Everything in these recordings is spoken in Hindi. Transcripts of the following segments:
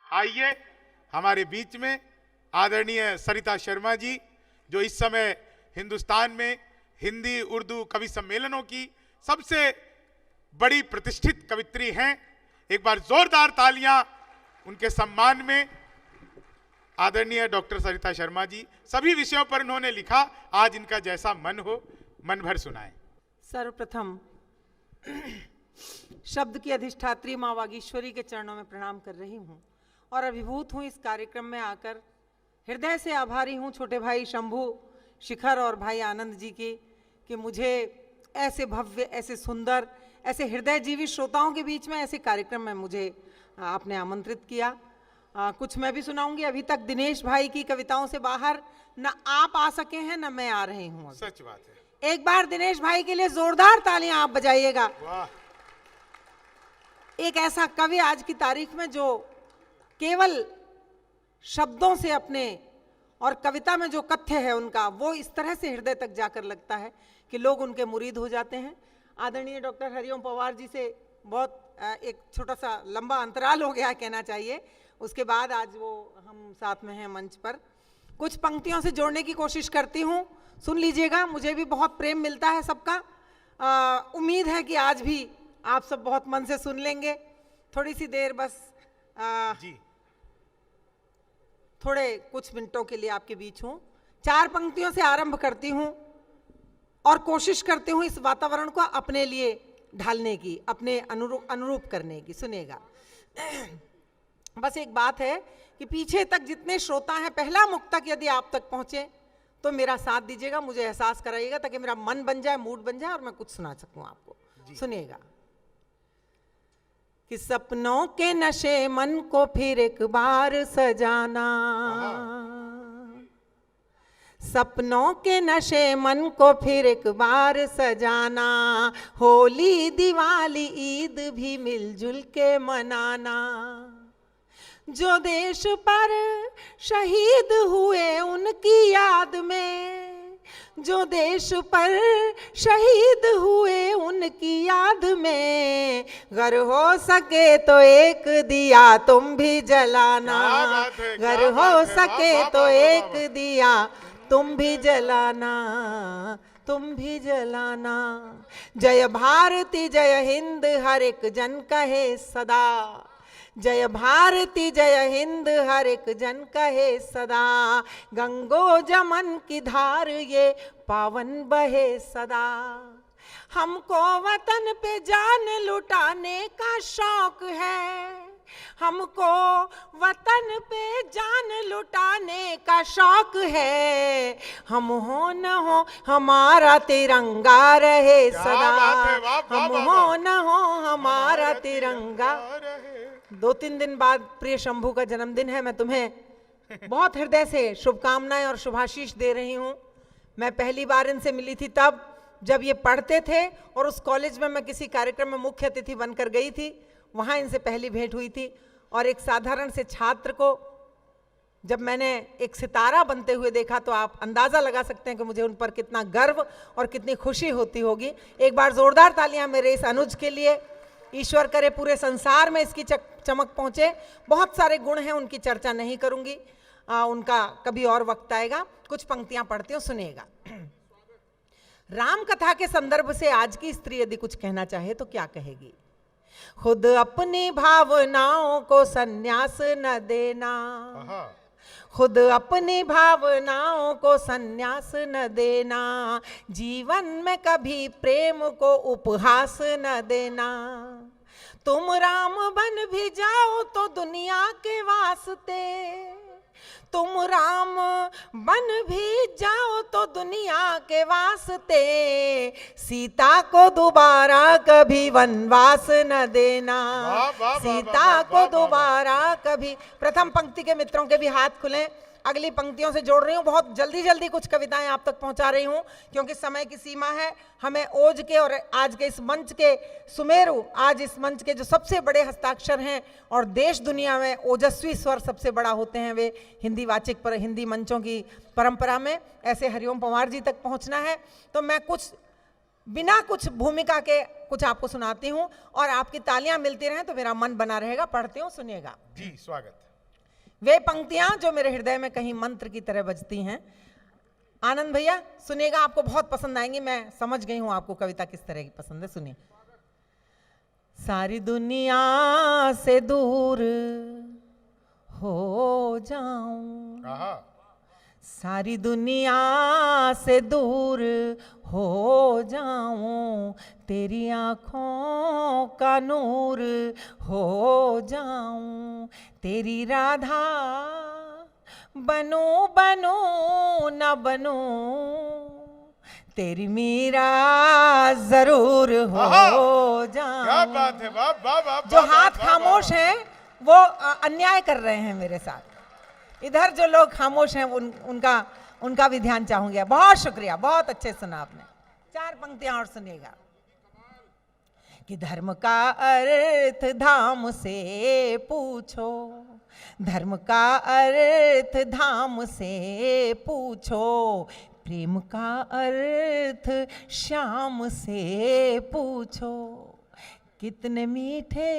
आइए हमारे बीच में आदरणीय सरिता शर्मा जी, जो इस समय हिंदुस्तान में हिंदी उर्दू कवि सम्मेलनों की सबसे बड़ी प्रतिष्ठित कवित्री हैं। एक बार जोरदार तालियां उनके सम्मान में। आदरणीय डॉक्टर सरिता शर्मा जी, सभी विषयों पर उन्होंने लिखा, आज इनका जैसा मन हो मन भर सुनाएं। सर्वप्रथम शब्द की अधिष्ठात्री माँ वागीश्वरी के चरणों में प्रणाम कर रही हूँ और अभिभूत हूँ इस कार्यक्रम में आकर। हृदय से आभारी हूँ छोटे भाई शंभू, शिखर और भाई आनंद जी की कि मुझे ऐसे भव्य, ऐसे सुंदर, ऐसे हृदयजीवी श्रोताओं के बीच में ऐसे कार्यक्रम में मुझे आपने आमंत्रित किया। कुछ मैं भी सुनाऊंगी। अभी तक दिनेश भाई की कविताओं से बाहर न आप आ सके हैं न मैं आ रही हूँ। सच बात है। एक बार दिनेश भाई के लिए जोरदार तालियां आप बजाइएगा। वाह। एक ऐसा कवि आज की तारीख में जो केवल शब्दों से अपने और कविता में जो कथ्य है उनका, वो इस तरह से हृदय तक जाकर लगता है कि लोग उनके मुरीद हो जाते हैं। आदरणीय डॉक्टर हरिओम पवार जी से बहुत एक छोटा सा लंबा अंतराल हो गया कहना चाहिए, उसके बाद आज वो हम साथ में हैं मंच पर। कुछ पंक्तियों से जोड़ने की कोशिश करती हूँ, सुन लीजिएगा। मुझे भी बहुत प्रेम मिलता है सबका। उम्मीद है कि आज भी आप सब बहुत मन से सुन लेंगे। थोड़ी सी देर बस जी, थोड़े कुछ मिनटों के लिए आपके बीच हूँ। 4 पंक्तियों से आरंभ करती हूँ और कोशिश करती हूँ इस वातावरण को अपने लिए ढालने की, अपने अनुरूप करने की। सुनिएगा। बस एक बात है कि पीछे तक जितने श्रोता हैं, पहला मुक्तक यदि आप तक पहुंचे तो मेरा साथ दीजिएगा, मुझे एहसास कराइएगा, ताकि मेरा मन बन जाए, मूड बन जाए और मैं कुछ सुना सकूं आपको। सुनिएगा कि सपनों के नशे मन को फिर एक बार सजाना, सपनों के नशे मन को फिर एक बार सजाना, होली दिवाली ईद भी मिलजुल के मनाना, जो देश पर शहीद हुए उनकी याद में, जो देश पर शहीद हुए उनकी याद में, अगर हो सके तो एक दिया तुम भी जलाना, अगर हो सके तो एक दिया तुम भी जलाना, तुम भी जलाना। जय भारती जय हिंद हर एक जन कहे सदा, जय भारती जय हिंद हर एक जन कहे सदा, गंगो जमन की धार ये पावन बहे सदा। हमको वतन पे जान लुटाने का शौक है, हमको वतन पे जान लुटाने का शौक है, हम हो न हो हमारा तिरंगा रहे सदा, हम हो न हो हमारा तिरंगा। 2-3 दिन बाद प्रिय शंभू का जन्मदिन है। मैं तुम्हें बहुत हृदय से शुभकामनाएं और शुभाशीष दे रही हूँ। मैं पहली बार इनसे मिली थी तब जब ये पढ़ते थे और उस कॉलेज में मैं किसी कार्यक्रम में मुख्य अतिथि बनकर गई थी, वहाँ इनसे पहली भेंट हुई थी। और एक साधारण से छात्र को जब मैंने एक सितारा बनते हुए देखा तो आप अंदाज़ा लगा सकते हैं कि मुझे उन पर कितना गर्व और कितनी खुशी होती होगी। एक बार जोरदार तालियां मेरे इस अनुज के लिए। ईश्वर करे पूरे संसार में इसकी चमक पहुंचे। बहुत सारे गुण हैं, उनकी चर्चा नहीं करूंगी, उनका कभी और वक्त आएगा। कुछ पंक्तियां पढ़ती हूँ, सुनिएगा। राम कथा के संदर्भ से आज की स्त्री यदि कुछ कहना चाहे तो क्या कहेगी? खुद अपनी भावनाओं को संन्यास न देना, खुद अपनी भावनाओं को संन्यास न देना, जीवन में कभी प्रेम को उपहास न देना, तुम राम बन भी जाओ तो दुनिया के वास्ते, तुम राम बन भी जाओ तो दुनिया के वास्ते, सीता को दोबारा कभी वनवास न देना, सीता को दोबारा कभी। प्रथम पंक्ति के मित्रों के भी हाथ खुलें। अगली पंक्तियों से जोड़ रही हूँ, बहुत जल्दी जल्दी कुछ कविताएं आप तक पहुंचा रही हूँ क्योंकि समय की सीमा है। हमें ओज के और आज के इस मंच के सुमेरु, आज इस मंच के जो सबसे बड़े हस्ताक्षर हैं और देश दुनिया में ओजस्वी स्वर सबसे बड़ा होते हैं, वे हिंदी वाचिक पर हिंदी मंचों की परंपरा में ऐसे हरिओम पवार जी तक पहुँचना है। तो मैं कुछ बिना कुछ भूमिका के कुछ आपको सुनाती हूँ और आपकी तालियां मिलती रहें तो मेरा मन बना रहेगा। पढ़ती हूँ, सुनिएगा। जी, स्वागत। वे पंक्तियां जो मेरे हृदय में कहीं मंत्र की तरह बजती हैं। आनंद भैया सुनिएगा, आपको बहुत पसंद आएंगी। मैं समझ गई हूं आपको कविता किस तरह की पसंद है। सुनिए। सारी दुनिया से दूर हो जाऊं, सारी दुनिया से दूर हो जाऊं, तेरी आँखों का नूर हो जाऊं, तेरी राधा बनूं बनूं न बनूं, तेरी मीरा जरूर हो जाऊं। क्या बात है, वाह वाह वाह। जो हाथ खामोश हैं वो अन्याय कर रहे हैं मेरे साथ। इधर जो लोग खामोश हैं उनका भी ध्यान चाहूंगी। बहुत शुक्रिया, बहुत अच्छे सुना आपने। 4 पंक्तियां और सुनिएगा। कि धर्म का अर्थ धाम से पूछो, धर्म का अर्थ धाम से पूछो, प्रेम का अर्थ श्याम से पूछो, कितने मीठे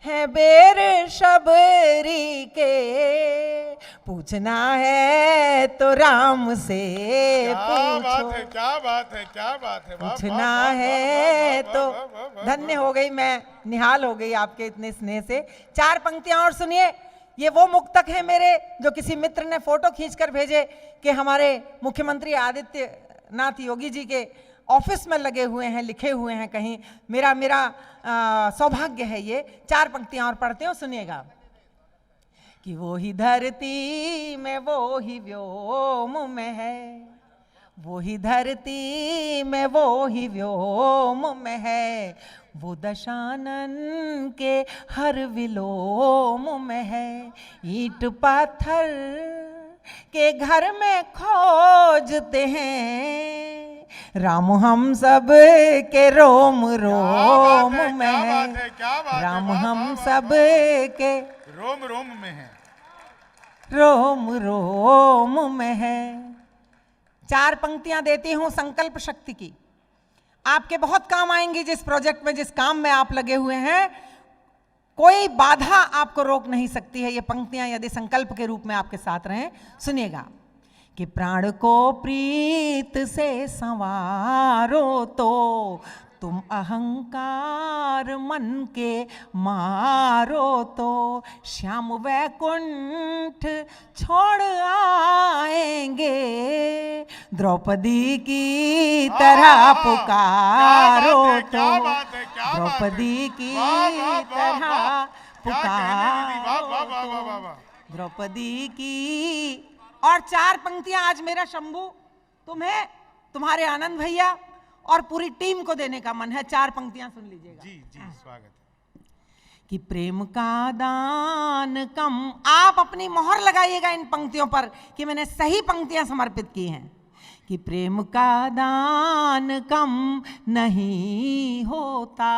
है बेर शबरी के, पूछना है तो राम से पूछो। क्या बात है, क्या बात है। पूछना है तो धन्य हो गई मैं, निहाल हो गई आपके इतने स्नेह से। 4 पंक्तियां और सुनिए। ये वो मुक्तक है मेरे जो किसी मित्र ने फोटो खींचकर भेजे कि हमारे मुख्यमंत्री आदित्यनाथ योगी जी के ऑफिस में लगे हुए हैं, लिखे हुए हैं कहीं। मेरा सौभाग्य है ये। 4 पंक्तियां और पढ़ते हो, सुनिएगा। कि वो ही धरती में वो ही व्योम में है, वो ही धरती में वो ही व्योम में है, वो दशानन के हर विलोम में है, ईंट पत्थर के घर में खोजते हैं, राम हम सब के रोम रोम में है, राम हम सब के रोम रोम में है, रोम रोम में है। 4 पंक्तियां देती हूं संकल्प शक्ति की, आपके बहुत काम आएंगी। जिस प्रोजेक्ट में, जिस काम में आप लगे हुए हैं, कोई बाधा आपको रोक नहीं सकती है। ये पंक्तियां यदि संकल्प के रूप में आपके साथ रहें, सुनिएगा। कि प्राण को प्रीत से संवारो तो तुम अहंकार मन के मारो तो, श्याम वैकुंठ छोड़ आएंगे, द्रौपदी की तरह पुकारो तो, द्रौपदी की तरह पुकारो तो, द्रौपदी की। और 4 पंक्तियां आज मेरा शंभू तुम्हें, तुम्हारे आनंद भैया और पूरी टीम को देने का मन है। 4 पंक्तियां सुन लीजिएगा। जी जी, स्वागत है। कि प्रेम का दान कम, आप अपनी मोहर लगाइएगा इन पंक्तियों पर कि मैंने सही पंक्तियां समर्पित की हैं। कि प्रेम का दान कम नहीं होता,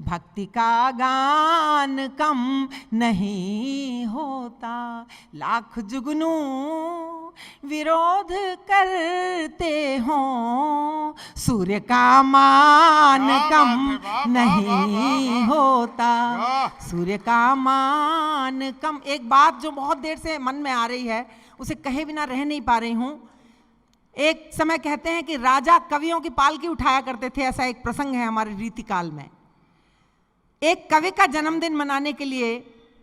भक्ति का गान कम नहीं होता, लाख जुगनू विरोध करते हो, सूर्य का मान कम नहीं होता, सूर्य का मान कम। एक बात जो बहुत देर से मन में आ रही है, उसे कहे बिना रह नहीं पा रही हूं। एक समय कहते हैं कि राजा कवियों की पालकी उठाया करते थे, ऐसा एक प्रसंग है हमारे रीतिकाल में। एक कवि का जन्मदिन मनाने के लिए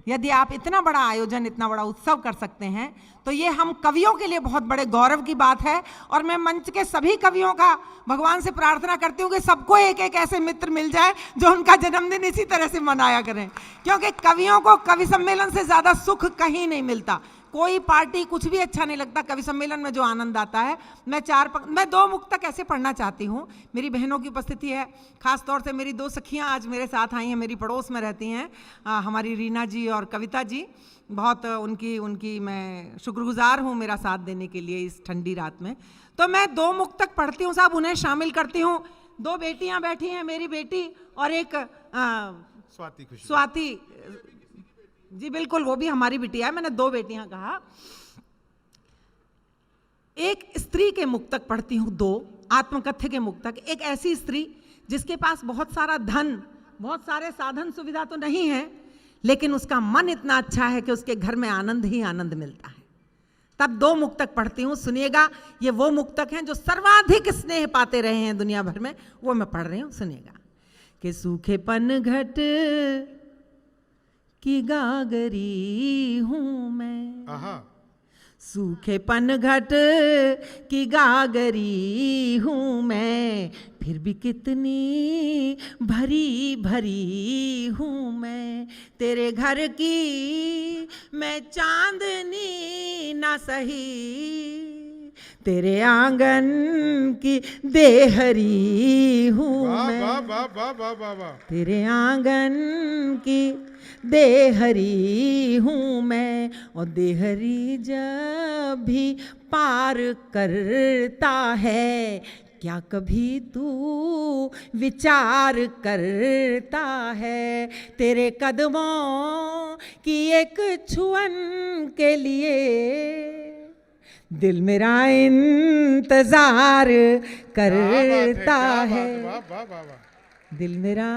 यदि आप इतना बड़ा आयोजन, इतना बड़ा उत्सव कर सकते हैं, तो ये हम कवियों के लिए बहुत बड़े गौरव की बात है। और मैं मंच के सभी कवियों का भगवान से प्रार्थना करती हूँ कि सबको एक एक ऐसे मित्र मिल जाए जो उनका जन्मदिन इसी तरह से मनाया करें, क्योंकि कवियों को कवि सम्मेलन से ज्यादा सुख कहीं नहीं मिलता। कोई पार्टी, कुछ भी अच्छा नहीं लगता, कवि सम्मेलन में जो आनंद आता है। मैं 2 मुक्तक ऐसे पढ़ना चाहती हूँ। मेरी बहनों की उपस्थिति है, खास तौर से मेरी 2 सखियाँ आज मेरे साथ आई हैं, मेरी पड़ोस में रहती हैं, हमारी रीना जी और कविता जी। बहुत उनकी मैं शुक्रगुजार हूँ मेरा साथ देने के लिए इस ठंडी रात में। तो मैं 2 मुक्तक पढ़ती हूँ साहब, उन्हें शामिल करती हूँ। 2 बेटियाँ बैठी हैं, मेरी बेटी और एक स्वाति जी, बिल्कुल वो भी हमारी बिटिया है। मैंने 2 बेटियां कहा। एक स्त्री के मुक्तक पढ़ती हूँ, 2 आत्मकथ्य के मुक्तक। एक ऐसी स्त्री जिसके पास बहुत सारा धन, बहुत सारे साधन सुविधा तो नहीं है, लेकिन उसका मन इतना अच्छा है कि उसके घर में आनंद ही आनंद मिलता है। तब 2 मुक्तक पढ़ती हूँ, सुनिएगा। ये वो मुक्तक हैं जो सर्वाधिक स्नेह पाते रहे हैं दुनिया भर में, वो मैं पढ़ रही हूँ, सुनिएगा। कि सूखे पनघट की गागरी हूँ मैं, सूखे पनघट की गागरी हूँ मैं, फिर भी कितनी भरी भरी हूँ मैं, तेरे घर की मैं चांदनी ना सही, तेरे आंगन की देहरी हूँ मैं, तेरे आंगन की देहरी हूँ मैं, और देहरी जब भी पार करता है, क्या कभी तू विचार करता है, तेरे कदमों की एक छुअन के लिए दिल मेरा इंतजार करता है, दिल मेरा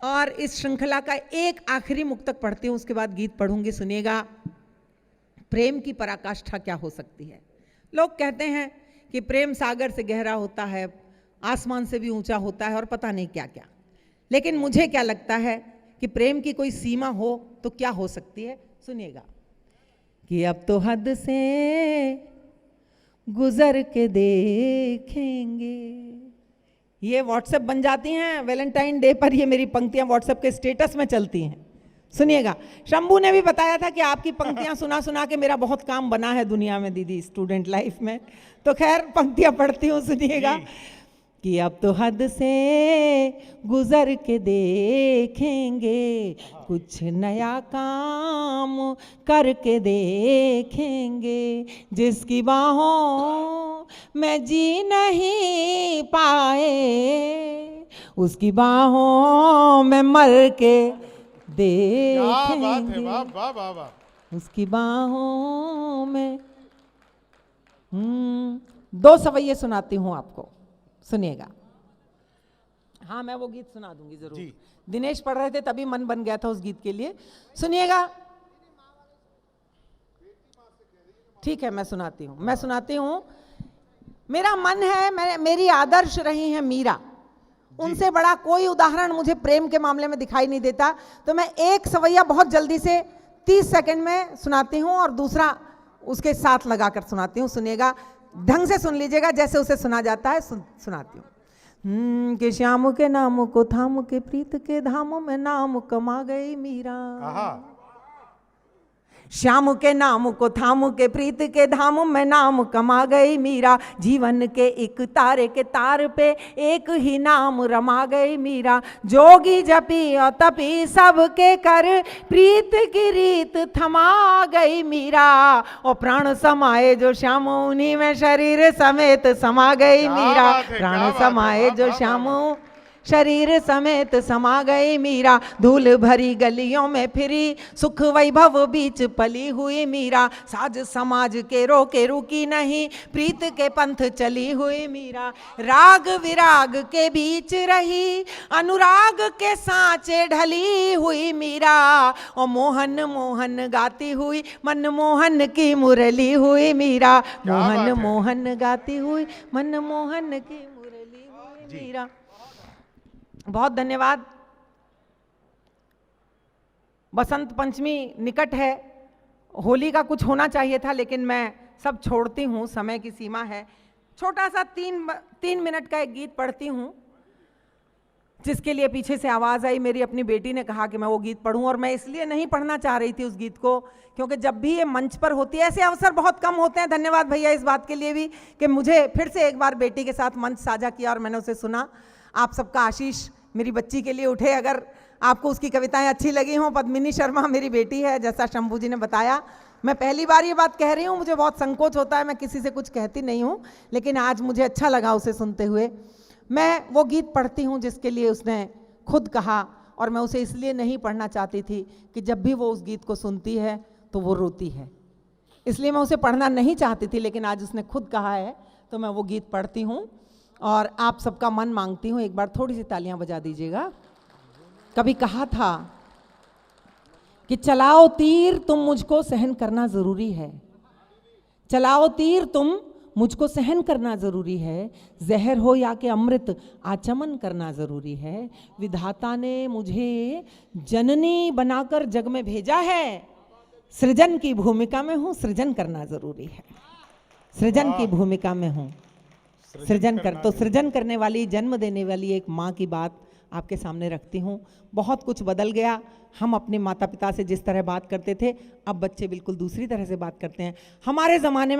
और इस श्रृंखला का एक आखिरी मुक्तक पढ़ती हूँ, उसके बाद गीत पढ़ूंगी, सुनिएगा। प्रेम की पराकाष्ठा क्या हो सकती है? लोग कहते हैं कि प्रेम सागर से गहरा होता है, आसमान से भी ऊंचा होता है और पता नहीं क्या क्या, लेकिन मुझे क्या लगता है कि प्रेम की कोई सीमा हो तो क्या हो सकती है, सुनिएगा। कि अब तो हद से गुजर के देखेंगे, ये व्हाट्सएप बन जाती हैं वैलेंटाइन डे पर, ये मेरी पंक्तियां व्हाट्सएप के स्टेटस में चलती हैं, सुनिएगा। शंभू ने भी बताया था कि आपकी पंक्तियां सुना सुना के मेरा बहुत काम बना है दुनिया में दीदी, स्टूडेंट लाइफ में। तो खैर पंक्तियां पढ़ती हूँ, सुनिएगा। कि अब तो हद से गुजर के देखेंगे, कुछ नया काम करके देखेंगे, जिसकी बाहों में जी नहीं पाए, उसकी बाहों में मर के देखेंगे, उसकी बाहों में। 2 सवैये सुनाती हूँ आपको, सुनिएगा। हाँ, मैं वो गीत सुना दूंगी जरूर। दिनेश पढ़ रहे थे तभी मन बन गया था उस गीत के लिए, सुनिएगा। ठीक है, मैं सुनाती हूँ। मेरा मन है, मेरी आदर्श रही है मीरा, उनसे बड़ा कोई उदाहरण मुझे प्रेम के मामले में दिखाई नहीं देता। तो मैं एक सवैया बहुत जल्दी से 30 सेकंड में सुनाती हूँ और दूसरा उसके साथ लगाकर सुनाती हूँ, सुनिएगा। ढंग से सुन लीजिएगा, जैसे उसे सुना जाता है सुनाती हूँ। कि श्याम के नाम को थाम के प्रीत के धाम में नाम कमा गई मीरा, श्याम के नाम को थाम के प्रीत के धाम में नाम कमा गई मीरा, जीवन के एक तारे के तार पे एक ही नाम रमा गई मीरा, जोगी जपी और तपी सबके कर प्रीत की रीत थमा गई मीरा, और प्राण समाए जो श्याम उन्हीं में शरीर समेत समा गई मीरा, प्राण समाए जो श्याम शरीर समेत समा गई मीरा, धूल भरी गलियों में फिरी सुख वैभव बीच पली हुई मीरा, साज समाज के रोके रुकी नहीं प्रीत के पंथ चली हुई मीरा, राग विराग के बीच रही अनुराग के सांचे ढली हुई मीरा, और मोहन मोहन गाती हुई मनमोहन की मुरली हुई मीरा, मोहन मोहन गाती हुई मनमोहन की मुरली हुई मीरा। बहुत धन्यवाद। बसंत पंचमी निकट है, होली का कुछ होना चाहिए था, लेकिन मैं सब छोड़ती हूँ, समय की सीमा है। छोटा सा 3 मिनट का एक गीत पढ़ती हूँ, जिसके लिए पीछे से आवाज़ आई, मेरी अपनी बेटी ने कहा कि मैं वो गीत पढ़ूं, और मैं इसलिए नहीं पढ़ना चाह रही थी उस गीत को क्योंकि जब भी ये मंच पर होती है, ऐसे अवसर बहुत कम होते हैं। धन्यवाद भैया इस बात के लिए भी कि मुझे फिर से एक बार बेटी के साथ मंच साझा किया और मैंने उसे सुना। आप सबका आशीष मेरी बच्ची के लिए उठे। अगर आपको उसकी कविताएं अच्छी लगी हों, पद्मिनी शर्मा मेरी बेटी है, जैसा शंभू जी ने बताया। मैं पहली बार ये बात कह रही हूँ, मुझे बहुत संकोच होता है, मैं किसी से कुछ कहती नहीं हूँ, लेकिन आज मुझे अच्छा लगा उसे सुनते हुए। मैं वो गीत पढ़ती हूँ जिसके लिए उसने खुद कहा, और मैं उसे इसलिए नहीं पढ़ना चाहती थी कि जब भी वो उस गीत को सुनती है तो वो रोती है, इसलिए मैं उसे पढ़ना नहीं चाहती थी, लेकिन आज उसने खुद कहा है तो मैं वो गीत पढ़ती हूँ और आप सबका मन मांगती हूँ। एक बार थोड़ी सी तालियां बजा दीजिएगा। कभी कहा था कि चलाओ तीर तुम मुझको सहन करना जरूरी है, चलाओ तीर तुम मुझको सहन करना जरूरी है, जहर हो या कि अमृत आचमन करना जरूरी है। विधाता ने मुझे जननी बनाकर जग में भेजा है, सृजन की भूमिका में हूं, सृजन करना जरूरी है, सृजन की भूमिका में हूं, सृजन कर। तो सृजन करने वाली, जन्म देने वाली एक माँ की बात आपके सामने रखती हूँ। बहुत कुछ बदल गया। हम अपने माता पिता से जिस तरह बात करते थे, अब बच्चे बिल्कुल दूसरी तरह से बात करते हैं। हमारे ज़माने में